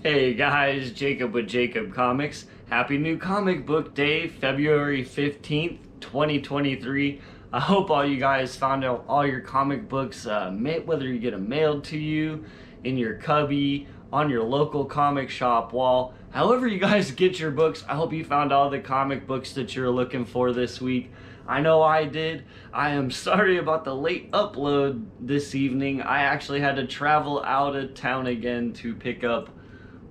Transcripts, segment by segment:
Hey guys, Jacob with Jacob Comics. Happy new comic book day, February 15th, 2023. I hope all you guys found out all your comic books, whether you get them mailed to you, in your cubby, on your local comic shop wall. However you guys get your books, I hope you found all the comic books that you're looking for this week. I know I did. I am sorry about the late upload this evening. I actually had to travel out of town again to pick up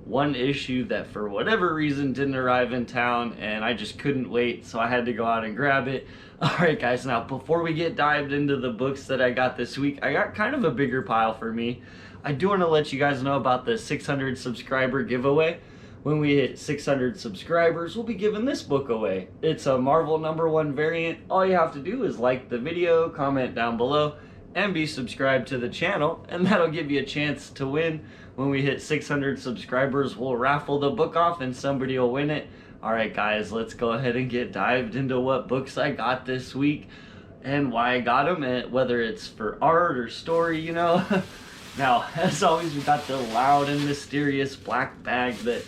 one issue that for whatever reason didn't arrive in town, and I just couldn't wait, so I had to go out and grab it. Alright guys, now before we get dived into the books that I got this week, I got kind of a bigger pile for me. I do want to let you guys know about the 600 subscriber giveaway. When we hit 600 subscribers, we'll be giving this book away. It's a Marvel #1 variant. All you have to do is like the video, comment down below, and be subscribed to the channel, and that'll give you a chance to win. When we hit 600 subscribers, we'll raffle the book off and somebody will win it. Alright guys, let's go ahead and get dived into what books I got this week and why I got them, and whether it's for art or story, you know. Now, as always, we got the loud and mysterious black bag that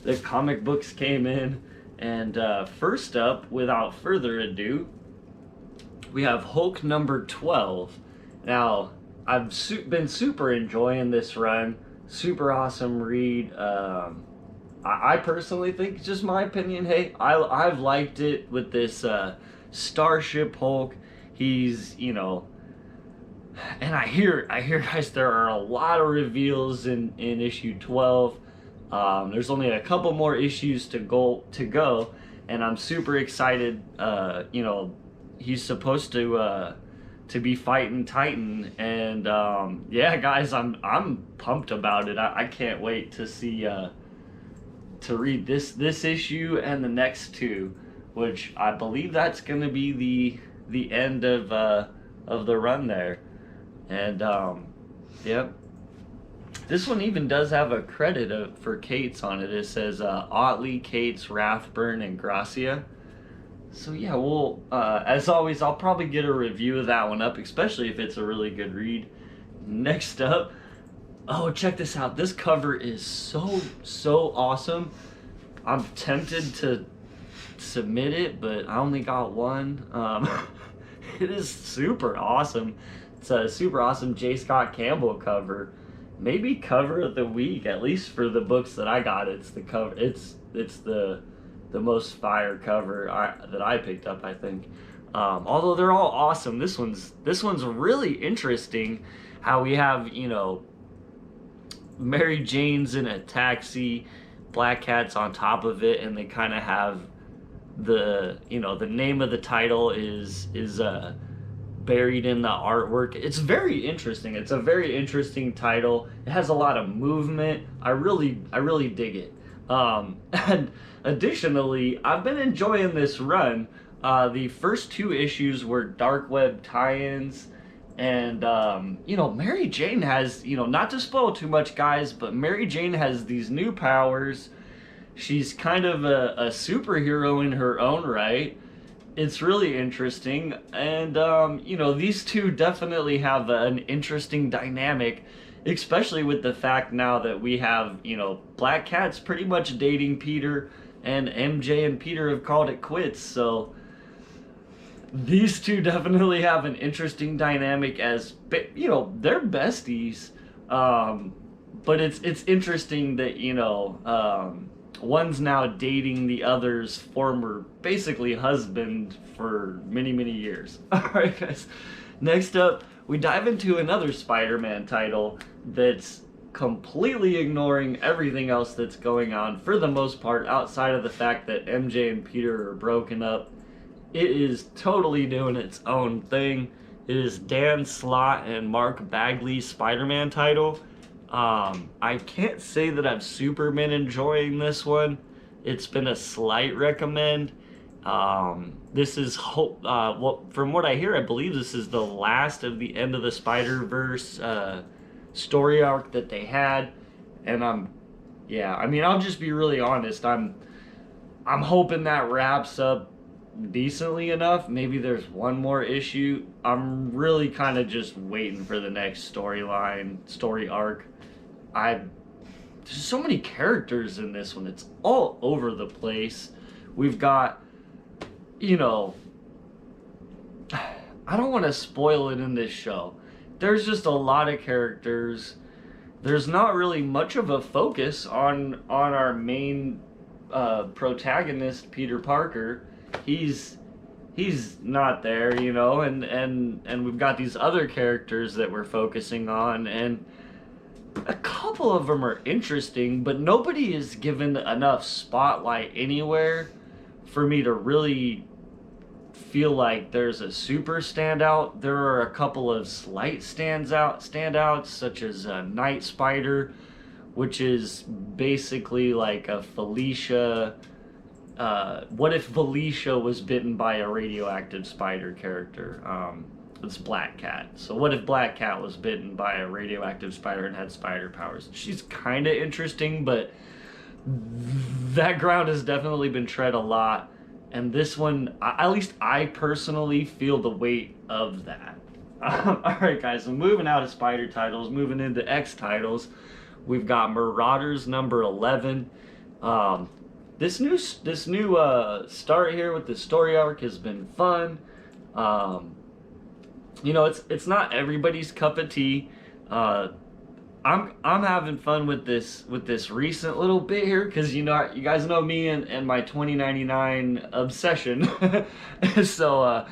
the comic books came in. And first up, without further ado, we have Hulk #12. Now, I've been super enjoying this run. Super awesome read. I personally think, it's just my opinion, hey, I've liked it with this Starship Hulk. He's, you know, and I hear guys, there are a lot of reveals in issue 12. There's only a couple more issues to go, and I'm super excited. You know, he's supposed to be fighting Titan, and yeah guys, I'm pumped about it. I can't wait to see to read this issue and the next two, which I believe that's gonna be the end of the run there. And yep, this one even does have a credit for Kate's on it. It says Otley, Kate's, Rathburn, and Gracia. So yeah, well, as always, I'll probably get a review of that one up, especially if it's a really good read. Next up, oh, check this out. This cover is so awesome. I'm tempted to submit it, but I only got one. It is super awesome. It's a super awesome J. Scott Campbell cover. Maybe cover of the week, at least for the books that I got. It's the cover. It's the most fire cover that I picked up, I think. Although they're all awesome, this one's really interesting. How we have, you know, Mary Jane's in a taxi, Black Cat's on top of it, and they kind of have the, you know, the name of the title is buried in the artwork. It's very interesting. It's a very interesting title. It has a lot of movement. I really dig it. And additionally, I've been enjoying this run. The first two issues were Dark Web tie-ins, and you know, Mary Jane has, you know, not to spoil too much guys, but Mary Jane has these new powers. She's kind of a superhero in her own right. It's really interesting, and you know, these two definitely have an interesting dynamic, especially with the fact now that we have, you know, Black Cat's pretty much dating Peter, and MJ and Peter have called it quits. So these two definitely have an interesting dynamic, as, you know, they're besties. But it's interesting that, you know, one's now dating the other's former, basically, husband for many years. Alright guys, next up, we dive into another Spider-Man title that's completely ignoring everything else that's going on, for the most part, outside of the fact that MJ and Peter are broken up. It is totally doing its own thing. It is Dan Slott and Mark Bagley's Spider-Man title. I can't say that I've super been enjoying this one. It's been a slight recommend. This is from what I hear, I believe this is the last of the End of the Spider-Verse story arc that they had, and yeah, I mean, I'll just be really honest. I'm hoping that wraps up decently enough. Maybe there's one more issue. I'm really kind of just waiting for the next story arc. there's so many characters in this one. It's all over the place. We've got, you know, I don't want to spoil it in this show. There's just a lot of characters. There's not really much of a focus on our main protagonist, Peter Parker. He's not there, you know, and we've got these other characters that we're focusing on, and a couple of them are interesting, but nobody is given enough spotlight anywhere for me to really feel like there's a super standout. There are a couple of slight standouts, such as Night Spider, which is basically like a Felicia. What if Felicia was bitten by a radioactive spider character? It's Black Cat. So what if Black Cat was bitten by a radioactive spider and had spider powers? She's kind of interesting, but that ground has definitely been tread a lot. And this one, at least I personally feel the weight of that. Alright guys, so moving out of Spider titles, moving into X titles, we've got Marauders number 11. This new start here with the story arc has been fun. You know, it's not everybody's cup of tea. I'm having fun with this recent little bit here, because you guys know me and my 2099 obsession. So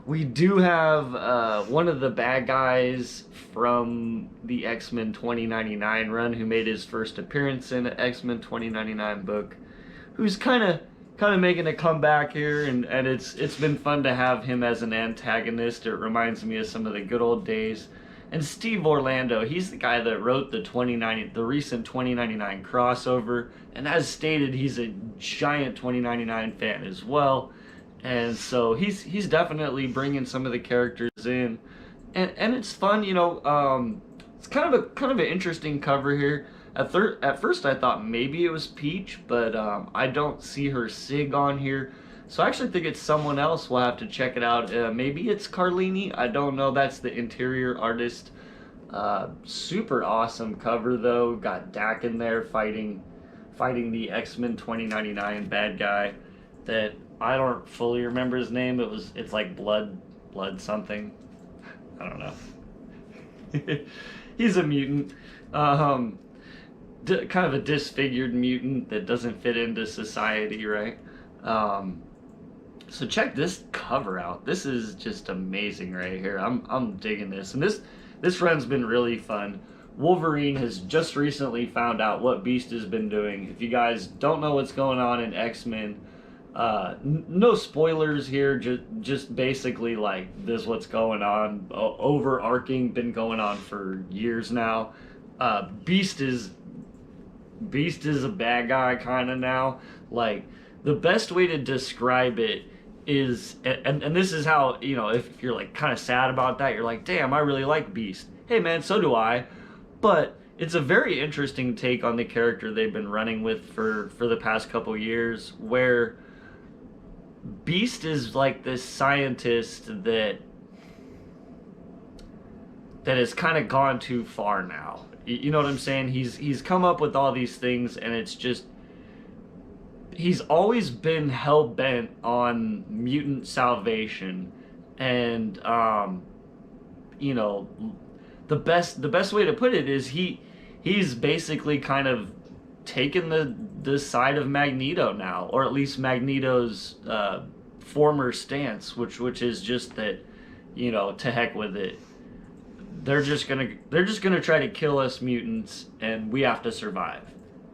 we do have one of the bad guys from the X-Men 2099 run who made his first appearance in an X-Men 2099 book, who's kind of making a comeback here, and it's been fun to have him as an antagonist. It reminds me of some of the good old days. And Steve Orlando, he's the guy that wrote the recent 2099 crossover, and as stated, he's a giant 2099 fan as well. And so he's definitely bringing some of the characters in, and it's fun, you know. It's kind of an interesting cover here. At first I thought maybe it was Peach, but I don't see her Sig on here. So I actually think it's someone else. We'll have to check it out. Maybe it's Carlini. I don't know. That's the interior artist. Super awesome cover though. Got Dak in there fighting the X-Men 2099 bad guy that I don't fully remember his name. It's like blood something. I don't know. He's a mutant. Kind of a disfigured mutant that doesn't fit into society, right? So check this cover out. This is just amazing right here. I'm digging this, and this run's been really fun. Wolverine has just recently found out what Beast has been doing. If you guys don't know what's going on in X-Men, no spoilers here. Just basically like this, what's going on. Overarching, been going on for years now. Beast is a bad guy kind of now. Like, the best way to describe it is, and this is how, you know, if you're like kind of sad about that, you're like, damn, I really like Beast. Hey man, so do I. But it's a very interesting take on the character they've been running with for the past couple years, where Beast is like this scientist that has kind of gone too far now. You know what I'm saying? He's come up with all these things, and it's just, he's always been hell-bent on mutant salvation. And you know, the best way to put it is he's basically kind of taken the side of Magneto now, or at least Magneto's former stance, which is just that, you know, to heck with it. They're just gonna try to kill us mutants, and we have to survive.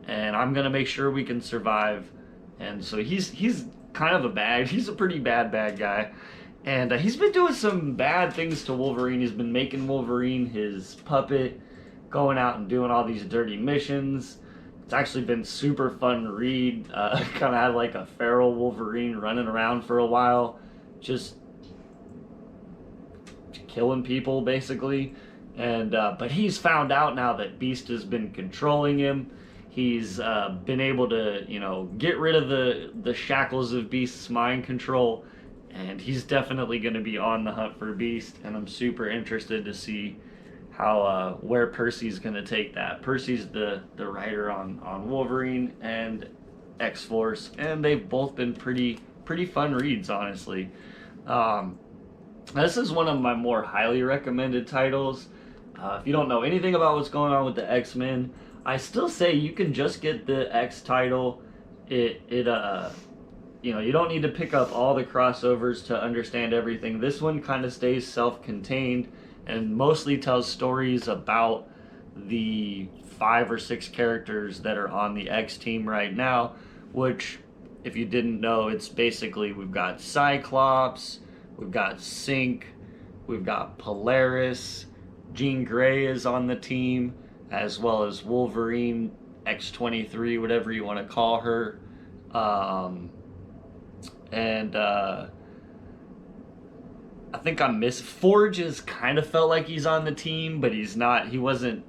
And I'm gonna make sure we can survive. And so he's kind of he's a pretty bad guy. And he's been doing some bad things to Wolverine. He's been making Wolverine his puppet, going out and doing all these dirty missions. It's actually been super fun to read. Kind of had like a feral Wolverine running around for a while, just killing people basically. And but he's found out now that Beast has been controlling him. He's been able to, you know, get rid of the shackles of Beast's mind control, and he's definitely going to be on the hunt for Beast. And I'm super interested to see where Percy's gonna take that. Percy's the writer on Wolverine and X-Force, and they've both been pretty fun reads, honestly. This is one of my more highly recommended titles. If you don't know anything about what's going on with the X-Men, I still say you can just get the X title. You know, you don't need to pick up all the crossovers to understand everything. This one kind of stays self-contained and mostly tells stories about the 5 or 6 characters that are on the X team right now, which, if you didn't know, it's basically we've got Cyclops, we've got Sync, we've got Polaris, Jean Grey is on the team, as well as Wolverine, X-23, whatever you want to call her. I think I missed Forge. Is kind of felt like he's on the team, but he's not. He wasn't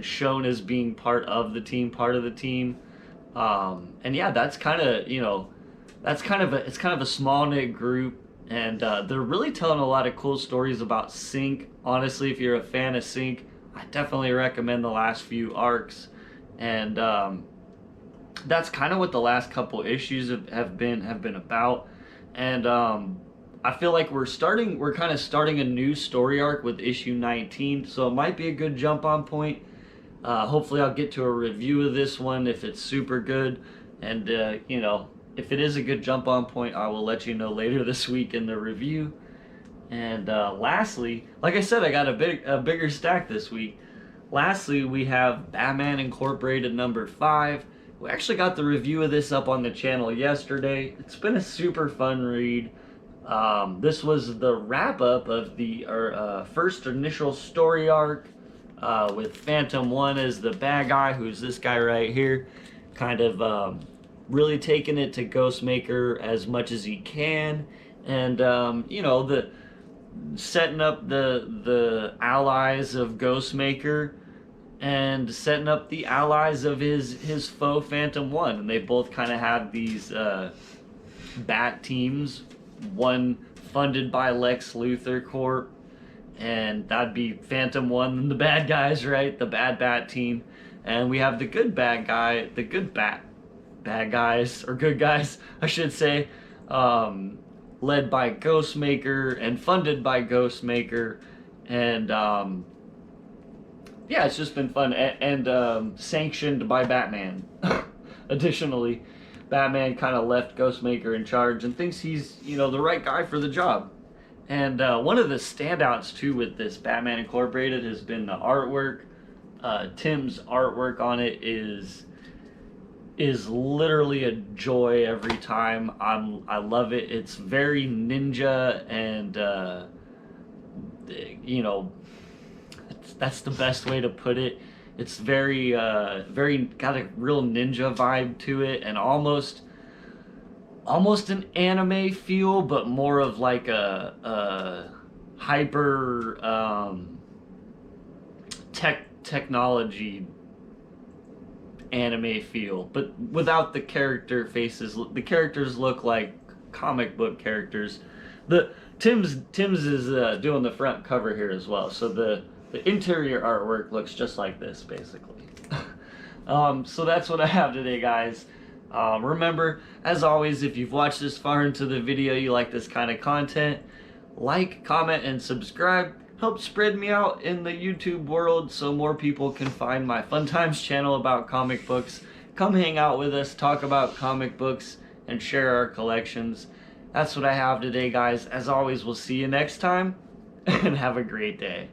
shown as being part of the team. And yeah, that's kind of, you know, it's kind of a small knit group, and they're really telling a lot of cool stories about Sync. Honestly, if you're a fan of Sync, I definitely recommend the last few arcs, and that's kind of what the last couple issues have been about. And I feel like we're kind of starting a new story arc with issue 19, so it might be a good jump on point. Hopefully I'll get to a review of this one if it's super good, and you know, if it is a good jump on point, I will let you know later this week in the review. And lastly, like I said, I got a bigger stack this week. Lastly, we have Batman Incorporated number 5. We actually got the review of this up on the channel yesterday. It's been a super fun read. This was the wrap-up of the first initial story arc, with Phantom 1 as the bad guy, who's this guy right here, kind of really taking it to Ghostmaker as much as he can, and you know, setting up the allies of Ghostmaker and setting up the allies of his foe Phantom 1, and they both kind of have these bat teams, one funded by Lex Luthor Corp, and that'd be Phantom 1 and the bad guys, right? The bad bat team. And we have the good bad guys, or good guys, I should say, led by Ghostmaker and funded by Ghostmaker. And yeah, it's just been fun, and sanctioned by Batman. Additionally, Batman kind of left Ghostmaker in charge and thinks he's, you know, the right guy for the job. And one of the standouts too with this Batman Incorporated has been the artwork. Tim's artwork on it is literally a joy every time. I love it. It's very ninja, and you know, that's the best way to put it. It's very got a real ninja vibe to it, and almost an anime feel, but more of like a hyper technology anime feel, but without the character faces. The characters look like comic book characters. Tim's is doing the front cover here as well, so the interior artwork looks just like this, basically. So that's what I have today, guys. Remember, as always, if you've watched this far into the video, you like this kind of content, like, comment, and subscribe. Help spread me out in the YouTube world so more people can find my Fun Times channel about comic books. Come hang out with us, talk about comic books, and share our collections. That's what I have today, guys. As always, we'll see you next time, and have a great day.